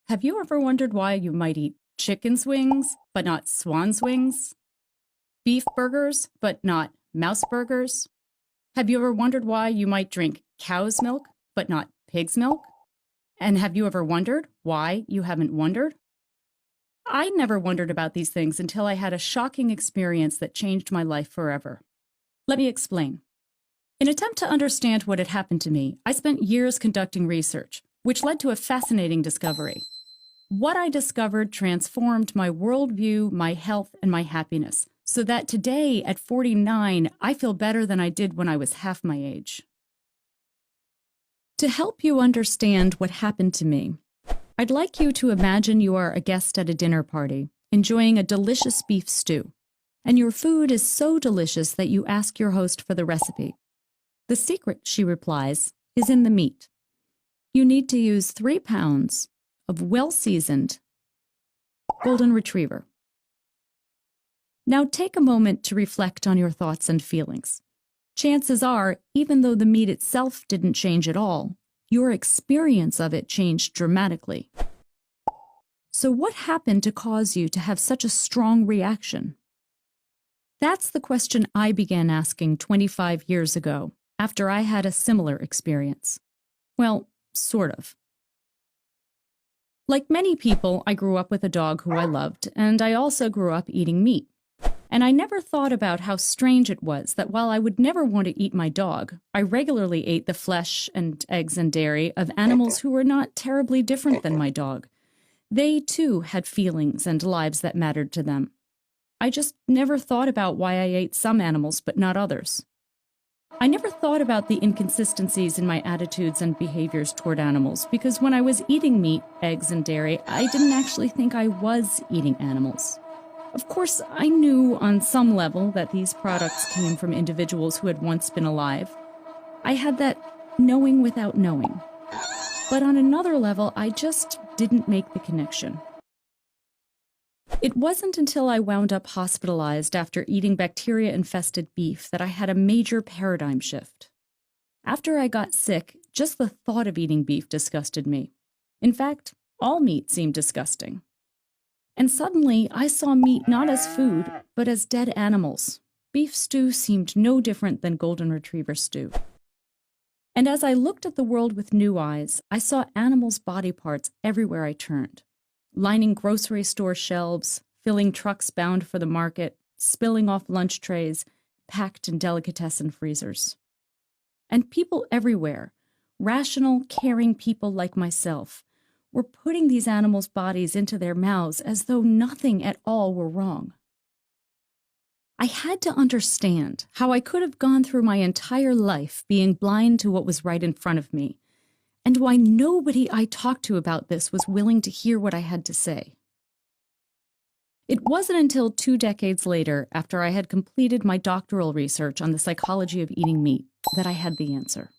Have you ever wondered why you might eat chicken's wings, but not swan's wings? Beef burgers, but not mouse burgers? Have you ever wondered why you might drink cow's milk, but not pig's milk? And have you ever wondered why you haven't wondered? I never wondered about these things until I had a shocking experience that changed my life forever. Let me explain. In an attempt to understand what had happened to me, I spent years conducting research, which led to a fascinating discovery. What I discovered transformed my worldview, my health, and my happiness, so that today, at 49, I feel better than I did when I was half my age. To help you understand what happened to me, I'd like you to imagine you are a guest at a dinner party, enjoying a delicious beef stew, and your food is so delicious that you ask your host for the recipe. The secret, she replies, is in the meat. You need to use 3 pounds of well-seasoned golden retriever. Now take a moment to reflect on your thoughts and feelings. Chances are, even though the meat itself didn't change at all, your experience of it changed dramatically. So what happened to cause you to have such a strong reaction? That's the question I began asking 25 years ago, after I had a similar experience. Well, sort of. Like many people, I grew up with a dog who I loved, and I also grew up eating meat. And I never thought about how strange it was that while I would never want to eat my dog, I regularly ate the flesh and eggs and dairy of animals who were not terribly different than my dog. They, too, had feelings and lives that mattered to them. I just never thought about why I ate some animals but not others. I never thought about the inconsistencies in my attitudes and behaviors toward animals because when I was eating meat, eggs, and dairy, I didn't actually think I was eating animals. Of course, I knew on some level that these products came from individuals who had once been alive. I had that knowing without knowing. But on another level, I just didn't make the connection. It wasn't until I wound up hospitalized after eating bacteria-infested beef that I had a major paradigm shift. After I got sick, just the thought of eating beef disgusted me. In fact, all meat seemed disgusting. And suddenly, I saw meat not as food, but as dead animals. Beef stew seemed no different than golden retriever stew. And as I looked at the world with new eyes, I saw animals' body parts everywhere I turned, lining grocery store shelves, filling trucks bound for the market, spilling off lunch trays, packed in delicatessen freezers. And people everywhere, rational, caring people like myself, were putting these animals' bodies into their mouths as though nothing at all were wrong. I had to understand how I could have gone through my entire life being blind to what was right in front of me, and why nobody I talked to about this was willing to hear what I had to say. It wasn't until 2 decades later, after I had completed my doctoral research on the psychology of eating meat, that I had the answer.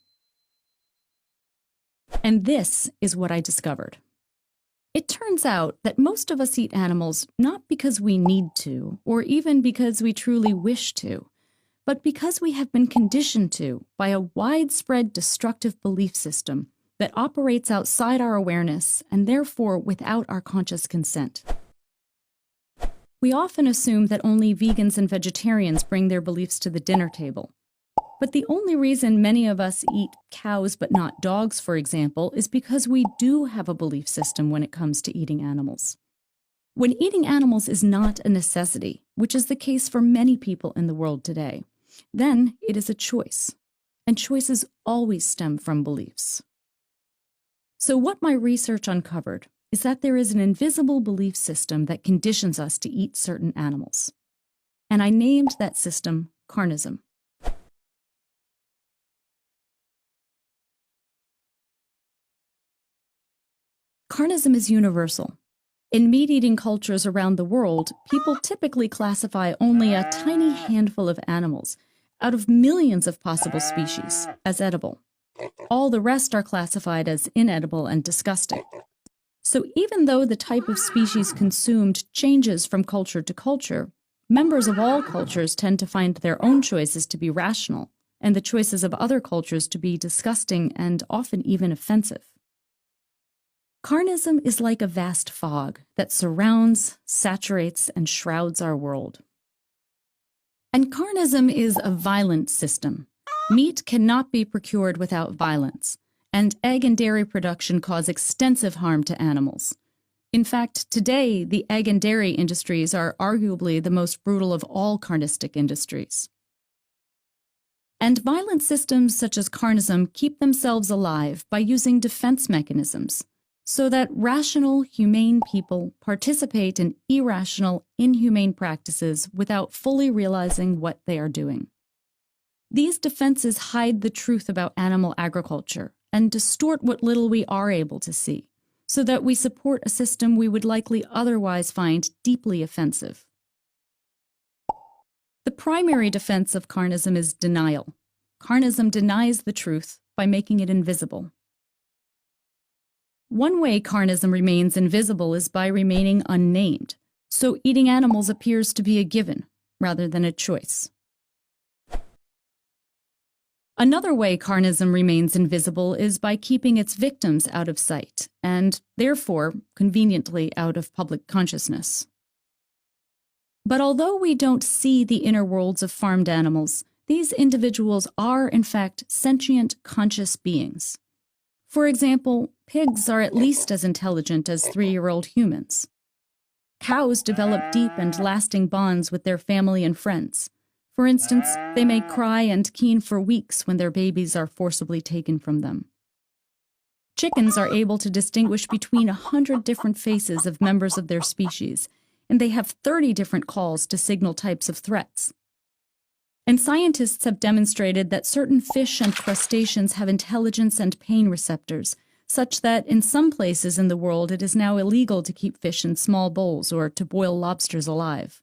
And this is what I discovered. It turns out that most of us eat animals not because we need to, or even because we truly wish to, but because we have been conditioned to by a widespread destructive belief system that operates outside our awareness and therefore without our conscious consent. We often assume that only vegans and vegetarians bring their beliefs to the dinner table. But the only reason many of us eat cows but not dogs, for example, is because we do have a belief system when it comes to eating animals. When eating animals is not a necessity, which is the case for many people in the world today, then it is a choice. And choices always stem from beliefs. So what my research uncovered is that there is an invisible belief system that conditions us to eat certain animals. And I named that system carnism. Carnism is universal. In meat-eating cultures around the world, people typically classify only a tiny handful of animals, out of millions of possible species, as edible. All the rest are classified as inedible and disgusting. So even though the type of species consumed changes from culture to culture, members of all cultures tend to find their own choices to be rational, and the choices of other cultures to be disgusting and often even offensive. Carnism is like a vast fog that surrounds, saturates, and shrouds our world. And carnism is a violent system. Meat cannot be procured without violence, and egg and dairy production cause extensive harm to animals. In fact, today, the egg and dairy industries are arguably the most brutal of all carnistic industries. And violent systems such as carnism keep themselves alive by using defense mechanisms, so that rational, humane people participate in irrational, inhumane practices without fully realizing what they are doing. These defenses hide the truth about animal agriculture and distort what little we are able to see, so that we support a system we would likely otherwise find deeply offensive. The primary defense of carnism is denial. Carnism denies the truth by making it invisible. One way carnism remains invisible is by remaining unnamed, so eating animals appears to be a given rather than a choice. Another way carnism remains invisible is by keeping its victims out of sight, and therefore, conveniently, out of public consciousness. But although we don't see the inner worlds of farmed animals, these individuals are, in fact, sentient, conscious beings. For example, pigs are at least as intelligent as 3-year-old humans. Cows develop deep and lasting bonds with their family and friends. For instance, they may cry and keen for weeks when their babies are forcibly taken from them. Chickens are able to distinguish between 100 different faces of members of their species, and they have 30 different calls to signal types of threats. And scientists have demonstrated that certain fish and crustaceans have intelligence and pain receptors, such that in some places in the world it is now illegal to keep fish in small bowls or to boil lobsters alive.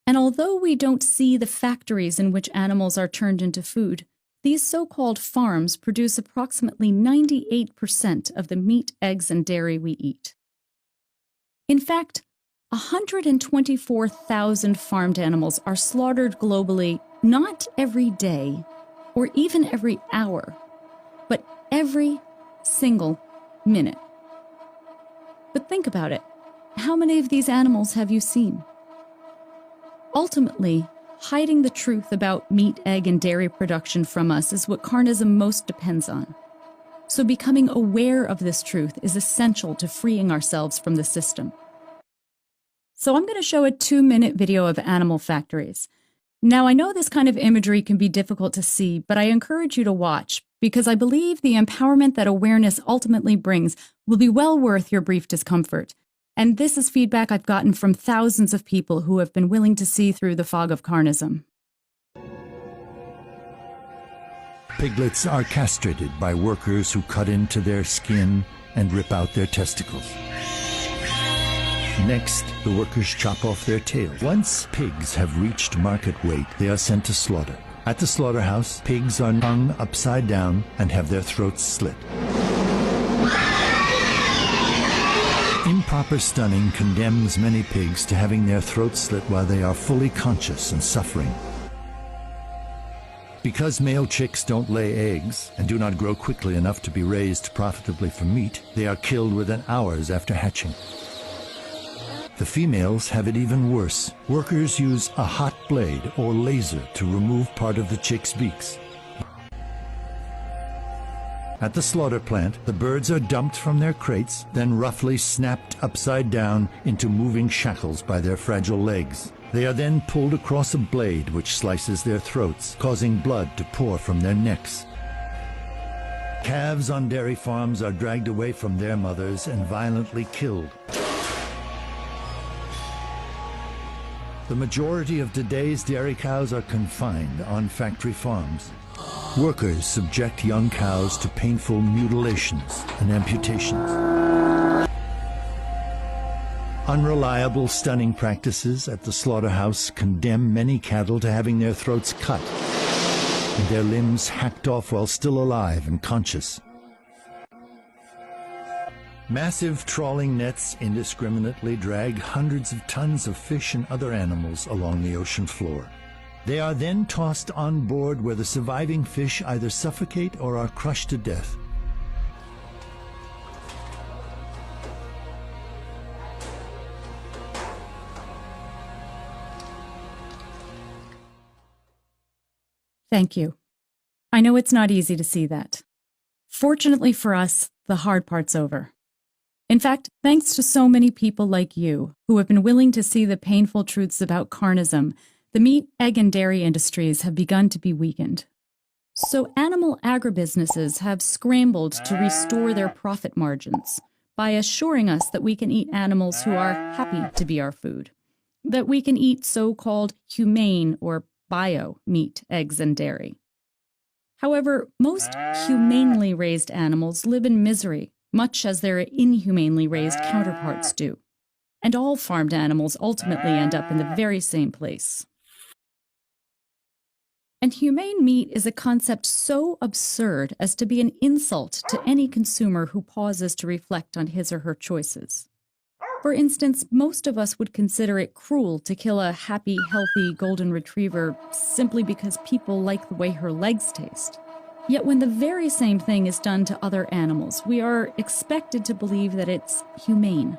And although we don't see the factories in which animals are turned into food, these so-called farms produce approximately 98% of the meat, eggs, and dairy we eat. In fact, 124,000 farmed animals are slaughtered globally not every day or even every hour, but every single minute. But think about it. How many of these animals have you seen? Ultimately, hiding the truth about meat, egg, and dairy production from us is what carnism most depends on. So becoming aware of this truth is essential to freeing ourselves from the system. So I'm going to show a 2-minute video of animal factories. Now, I know this kind of imagery can be difficult to see, but I encourage you to watch because I believe the empowerment that awareness ultimately brings will be well worth your brief discomfort. And this is feedback I've gotten from thousands of people who have been willing to see through the fog of carnism. Piglets are castrated by workers who cut into their skin and rip out their testicles. Next, the workers chop off their tails. Once pigs have reached market weight, they are sent to slaughter. At the slaughterhouse, pigs are hung upside down and have their throats slit. Improper stunning condemns many pigs to having their throats slit while they are fully conscious and suffering. Because male chicks don't lay eggs and do not grow quickly enough to be raised profitably for meat, they are killed within hours after hatching. The females have it even worse. Workers use a hot blade or laser to remove part of the chicks' beaks. At the slaughter plant, the birds are dumped from their crates, then roughly snapped upside down into moving shackles by their fragile legs. They are then pulled across a blade which slices their throats, causing blood to pour from their necks. Calves on dairy farms are dragged away from their mothers and violently killed. The majority of today's dairy cows are confined on factory farms. Workers subject young cows to painful mutilations and amputations. Unreliable stunning practices at the slaughterhouse condemn many cattle to having their throats cut and their limbs hacked off while still alive and conscious. Massive trawling nets indiscriminately drag hundreds of tons of fish and other animals along the ocean floor. They are then tossed on board where the surviving fish either suffocate or are crushed to death. Thank you. I know it's not easy to see that. Fortunately for us, the hard part's over. In fact, thanks to so many people like you who have been willing to see the painful truths about carnism, the meat, egg, and dairy industries have begun to be weakened. So animal agribusinesses have scrambled to restore their profit margins by assuring us that we can eat animals who are happy to be our food, that we can eat so-called humane or bio meat, eggs, and dairy. However, most humanely raised animals live in misery, much as their inhumanely raised counterparts do. And all farmed animals ultimately end up in the very same place. And humane meat is a concept so absurd as to be an insult to any consumer who pauses to reflect on his or her choices. For instance, most of us would consider it cruel to kill a happy, healthy golden retriever simply because people like the way her legs taste. Yet when the very same thing is done to other animals, we are expected to believe that it's humane.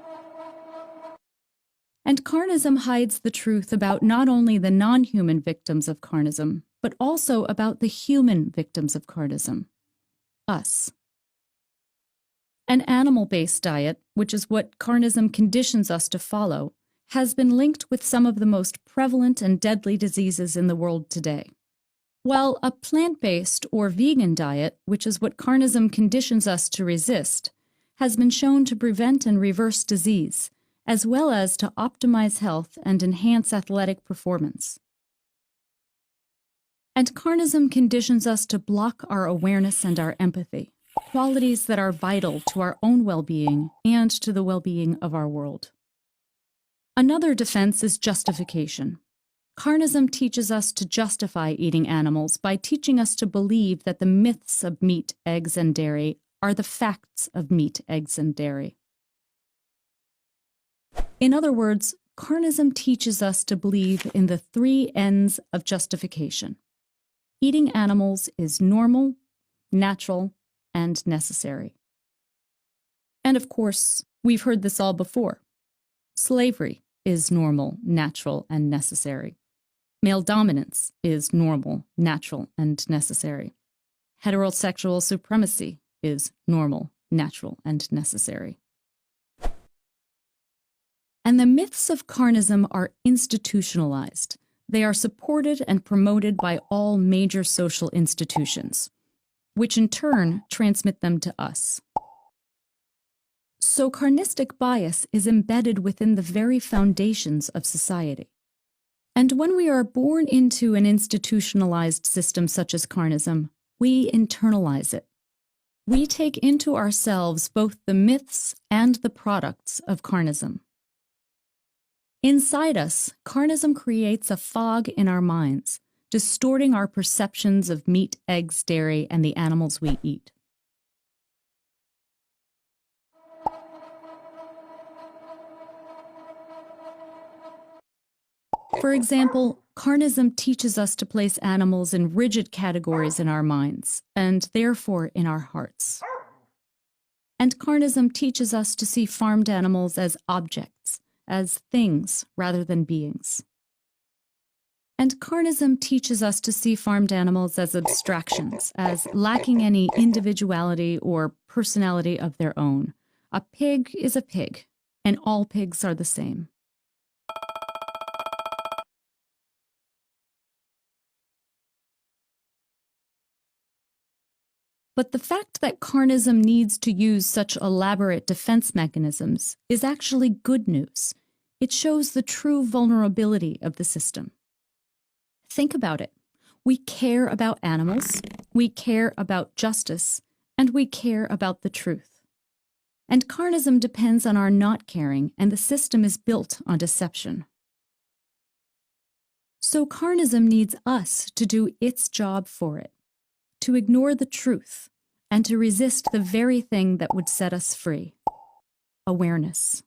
And carnism hides the truth about not only the non-human victims of carnism, but also about the human victims of carnism, us. An animal-based diet, which is what carnism conditions us to follow, has been linked with some of the most prevalent and deadly diseases in the world today. While a plant-based or vegan diet, which is what carnism conditions us to resist, has been shown to prevent and reverse disease, as well as to optimize health and enhance athletic performance. And carnism conditions us to block our awareness and our empathy, qualities that are vital to our own well-being and to the well-being of our world. Another defense is justification. Carnism teaches us to justify eating animals by teaching us to believe that the myths of meat, eggs, and dairy are the facts of meat, eggs, and dairy. In other words, carnism teaches us to believe in the 3 N's of justification. Eating animals is normal, natural, and necessary. And of course, we've heard this all before. Slavery is normal, natural, and necessary. Male dominance is normal, natural, and necessary. Heterosexual supremacy is normal, natural, and necessary. And the myths of carnism are institutionalized. They are supported and promoted by all major social institutions, which in turn transmit them to us. So carnistic bias is embedded within the very foundations of society. And when we are born into an institutionalized system such as carnism, we internalize it. We take into ourselves both the myths and the products of carnism. Inside us, carnism creates a fog in our minds, distorting our perceptions of meat, eggs, dairy, and the animals we eat. For example, carnism teaches us to place animals in rigid categories in our minds, and therefore in our hearts. And carnism teaches us to see farmed animals as objects, as things rather than beings. And carnism teaches us to see farmed animals as abstractions, as lacking any individuality or personality of their own. A pig is a pig, and all pigs are the same. But the fact that carnism needs to use such elaborate defense mechanisms is actually good news. It shows the true vulnerability of the system. Think about it. We care about animals, we care about justice, and we care about the truth. And carnism depends on our not caring, and the system is built on deception. So carnism needs us to do its job for it, to ignore the truth, and to resist the very thing that would set us free: awareness.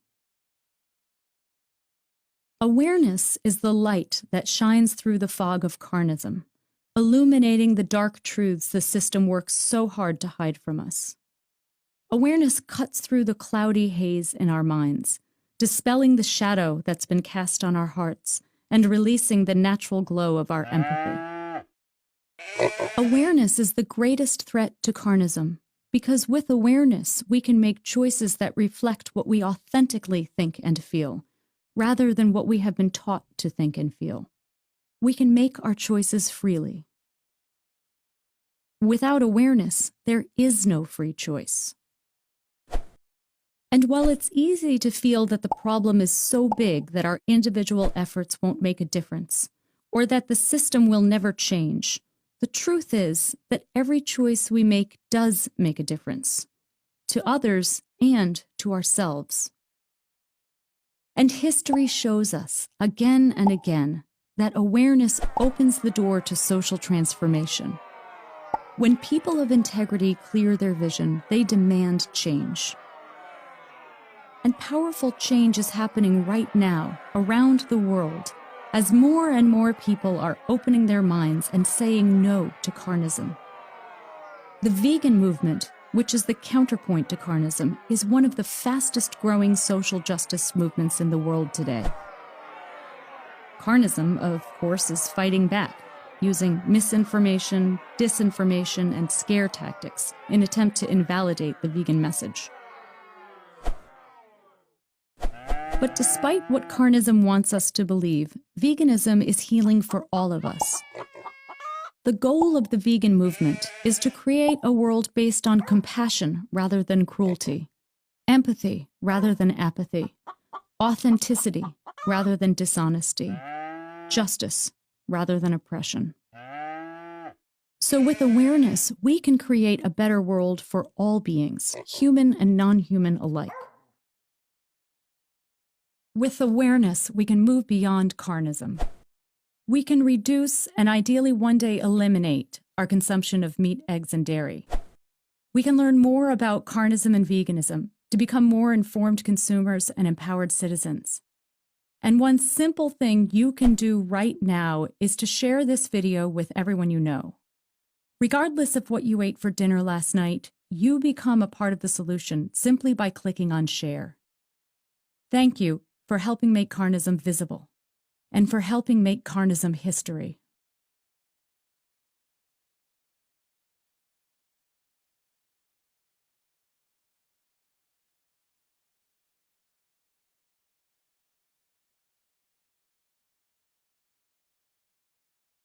Awareness is the light that shines through the fog of carnism, illuminating the dark truths the system works so hard to hide from us. Awareness cuts through the cloudy haze in our minds, dispelling the shadow that's been cast on our hearts and releasing the natural glow of our empathy. Awareness is the greatest threat to carnism, because with awareness, we can make choices that reflect what we authentically think and feel, rather than what we have been taught to think and feel. We can make our choices freely. Without awareness, there is no free choice. And while it's easy to feel that the problem is so big that our individual efforts won't make a difference, or that the system will never change, the truth is that every choice we make does make a difference, to others and to ourselves. And history shows us, again and again, that awareness opens the door to social transformation. When people of integrity clear their vision, they demand change. And powerful change is happening right now, around the world, as more and more people are opening their minds and saying no to carnism. The vegan movement, which is the counterpoint to carnism, is one of the fastest growing social justice movements in the world today. Carnism, of course, is fighting back, using misinformation, disinformation, and scare tactics in an attempt to invalidate the vegan message. But despite what carnism wants us to believe, veganism is healing for all of us. The goal of the vegan movement is to create a world based on compassion rather than cruelty, empathy rather than apathy, authenticity rather than dishonesty, justice rather than oppression. So with awareness, we can create a better world for all beings, human and non-human alike. With awareness, we can move beyond carnism. We can reduce and ideally one day eliminate our consumption of meat, eggs, and dairy. We can learn more about carnism and veganism to become more informed consumers and empowered citizens. And one simple thing you can do right now is to share this video with everyone you know. Regardless of what you ate for dinner last night, you become a part of the solution simply by clicking on share. Thank you for helping make carnism visible, and for helping make carnism history.